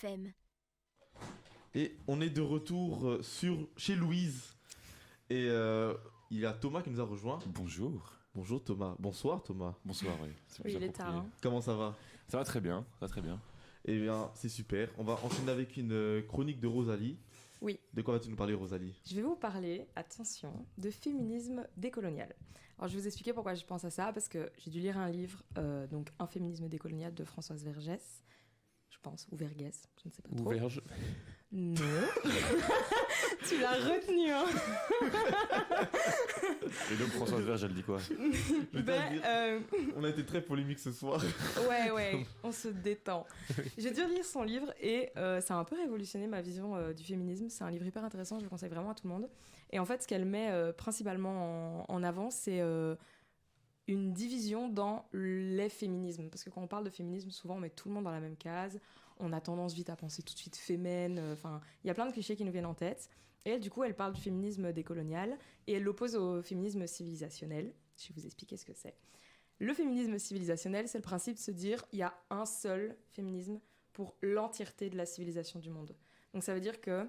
FM. Et on est de retour chez Louise. Et il y a Thomas qui nous a rejoint. Bonjour. Bonjour Thomas. Bonsoir Thomas. Bonsoir, oui. C'est plus Oui, il est approprié. tard. Hein. Comment ça va? Ça va très bien, ça va très bien. Eh bien, c'est super. On va enchaîner avec une chronique de Rosalie. Oui. De quoi vas-tu nous parler, Rosalie? Je vais vous parler, attention, de féminisme décolonial. Alors, je vais vous expliquer pourquoi je pense à ça, parce que j'ai dû lire un livre, donc Un féminisme décolonial de Françoise Vergès, je pense, ou Vergès, je ne sais pas trop. Ou Verge. Non. Tu l'as retenu, hein. Et donc Françoise Verge, elle dit quoi? On a été très polémique ce soir. Ouais, on se détend. J'ai dû lire son livre et ça a un peu révolutionné ma vision du féminisme. C'est un livre hyper intéressant, je le conseille vraiment à tout le monde. Et en fait, ce qu'elle met principalement en avant, c'est une division dans les féminismes. Parce que quand on parle de féminisme, souvent on met tout le monde dans la même case. On a tendance vite à penser tout de suite féminin. Enfin, il y a plein de clichés qui nous viennent en tête. Et elle, du coup, elle parle du féminisme décolonial et elle l'oppose au féminisme civilisationnel. Je vais vous expliquer ce que c'est. Le féminisme civilisationnel, c'est le principe de se dire il y a un seul féminisme pour l'entièreté de la civilisation du monde. Donc ça veut dire que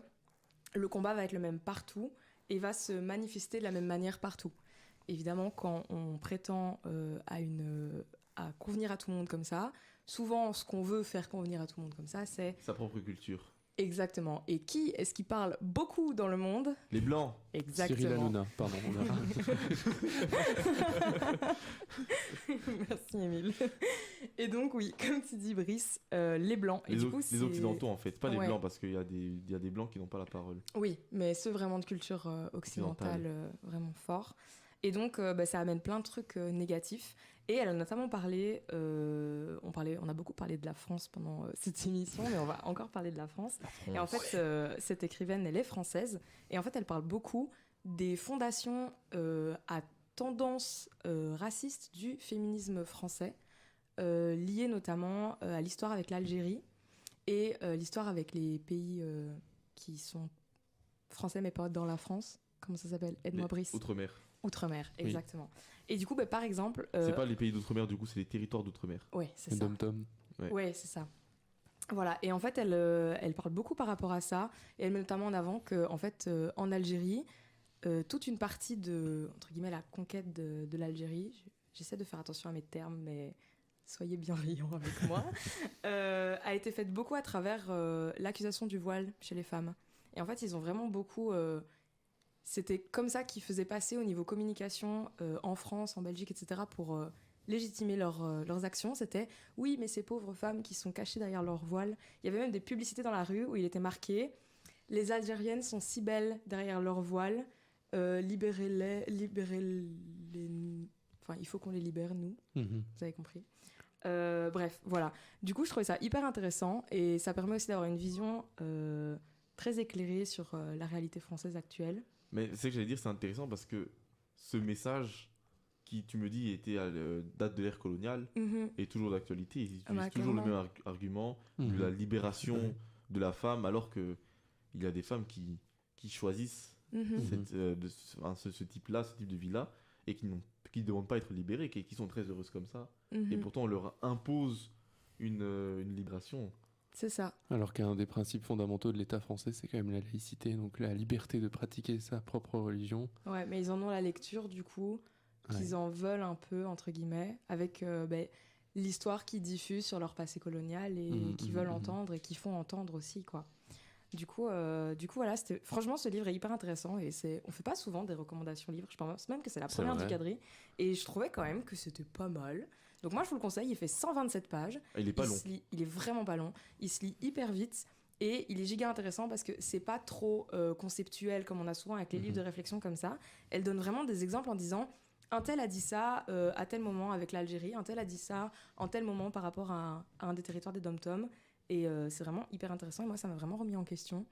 le combat va être le même partout et va se manifester de la même manière partout. Évidemment, quand on prétend à convenir à tout le monde comme ça, souvent ce qu'on veut faire convenir à tout le monde comme ça, c'est... Sa propre culture. Exactement. Et qui est-ce qui parle beaucoup dans le monde? Les Blancs. Exactement. Cyril Hanouna, pardon. Merci Émile. Et donc oui, comme tu dis Brice, les Blancs. Et Les, du coup, les Occidentaux en fait, pas les Ouais. Blancs parce qu'il y a des Blancs qui n'ont pas la parole. Oui, mais ceux vraiment de culture occidentale, vraiment fort. Et donc, ça amène plein de trucs négatifs. Et elle a notamment parlé, on a beaucoup parlé de la France pendant cette émission, mais on va encore parler de la France. Et en fait, cette écrivaine, elle est française. Et en fait, elle parle beaucoup des fondations à tendance raciste du féminisme français, liées notamment à l'histoire avec l'Algérie et l'histoire avec les pays qui sont français mais pas dans la France. Comment ça s'appelle? Aide-moi, Brice. Outre-mer. Outre-mer, Oui. exactement. Et du coup, par exemple... C'est pas les pays d'outre-mer, du coup, c'est les territoires d'outre-mer. Ouais, c'est Et ça. Dom-Tom. Ouais, c'est ça. Voilà, et en fait, elle parle beaucoup par rapport à ça, et elle met notamment en avant qu'en fait, en Algérie, toute une partie de, entre guillemets, la conquête de l'Algérie, j'essaie de faire attention à mes termes, mais soyez bienveillants avec moi, a été faite beaucoup à travers l'accusation du voile chez les femmes. Et en fait, ils ont vraiment beaucoup... c'était comme ça qu'ils faisaient passer au niveau communication en France, en Belgique, etc. pour légitimer leurs actions. C'était « Oui, mais ces pauvres femmes qui sont cachées derrière leur voile. » Il y avait même des publicités dans la rue où il était marqué « Les Algériennes sont si belles derrière leur voile. Libérez-les. Enfin, il faut qu'on les libère, nous. » Vous avez compris. Bref, voilà. Du coup, je trouvais ça hyper intéressant et ça permet aussi d'avoir une vision très éclairée sur la réalité française actuelle. Mais c'est que j'allais dire, c'est intéressant parce que ce message qui, tu me dis, était à date de l'ère coloniale, est toujours d'actualité. Ils utilisent toujours le même argument de la libération de la femme, alors qu'il y a des femmes qui choisissent ce type-là, ce type de vie-là, et qui ne demandent pas à être libérées, qui sont très heureuses comme ça. Et pourtant, on leur impose une libération. C'est ça. Alors qu'un des principes fondamentaux de l'État français, c'est quand même la laïcité, donc la liberté de pratiquer sa propre religion. Ouais, mais ils en ont la lecture, du coup, qu'ils en veulent un peu, entre guillemets, avec l'histoire qu'ils diffusent sur leur passé colonial et qu'ils veulent entendre et qu'ils font entendre aussi, quoi. Du coup, voilà, franchement, ce livre est hyper intéressant et on fait pas souvent des recommandations livres. Je pense même que c'est la première du Quadri. Et je trouvais quand même que c'était pas mal. Donc moi, je vous le conseille, il fait 127 pages. Il est pas long. Il est vraiment pas long. Il se lit hyper vite. Et il est giga intéressant parce que c'est pas trop conceptuel comme on a souvent avec les livres de réflexion comme ça. Elle donne vraiment des exemples en disant un tel a dit ça à tel moment avec l'Algérie, un tel a dit ça en tel moment par rapport à un des territoires des Dom-Tom. Et c'est vraiment hyper intéressant. Et moi, ça m'a vraiment remis en question.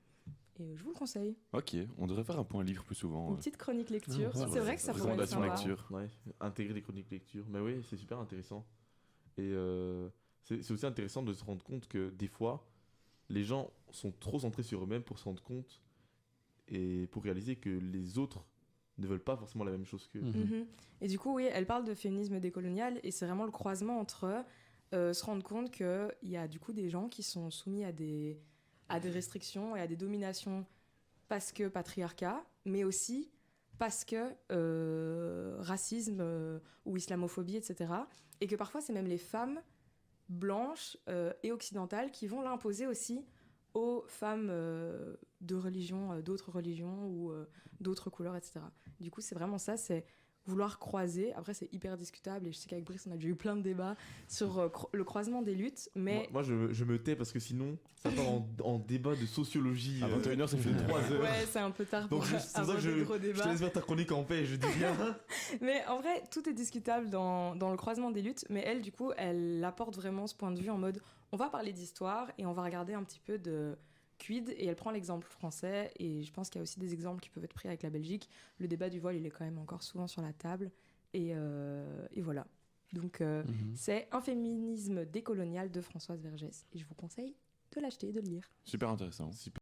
Et je vous le conseille. Ok, on devrait faire un point livre plus souvent. Une petite chronique lecture. C'est vrai que ça pourrait être Recommandation sympa. lecture. Ouais, intégrer des chroniques lecture. Mais oui, c'est super intéressant. Et c'est aussi intéressant de se rendre compte que des fois, les gens sont trop centrés sur eux-mêmes pour se rendre compte et pour réaliser que les autres ne veulent pas forcément la même chose qu'eux. Et du coup, oui, elle parle de féminisme décolonial et c'est vraiment le croisement entre se rendre compte qu'il y a du coup des gens qui sont soumis à des à des restrictions et à des dominations parce que patriarcat, mais aussi parce que racisme ou islamophobie, etc. Et que parfois, c'est même les femmes blanches et occidentales qui vont l'imposer aussi aux femmes de religion, d'autres religions ou d'autres couleurs, etc. Du coup, c'est vraiment ça, c'est vouloir croiser. Après, c'est hyper discutable et je sais qu'avec Brice, on a déjà eu plein de débats sur le croisement des luttes, mais... Moi, je me tais parce que sinon, ça part en débat de sociologie. À 21h, ça fait 3 heures. Ouais, c'est un peu tard Donc, pour c'est pour ça avoir que des gros je te débats. laisse faire ta chronique en paix, je dis rien. Mais en vrai, tout est discutable dans le croisement des luttes. Mais elle, du coup, elle apporte vraiment ce point de vue en mode on va parler d'histoire et on va regarder un petit peu de quid. Et elle prend l'exemple français. Et je pense qu'il y a aussi des exemples qui peuvent être pris avec la Belgique. Le débat du voile, il est quand même encore souvent sur la table. Et voilà. Donc, c'est Un féminisme décolonial de Françoise Vergès. Et je vous conseille de l'acheter et de le lire. Super intéressant. Super.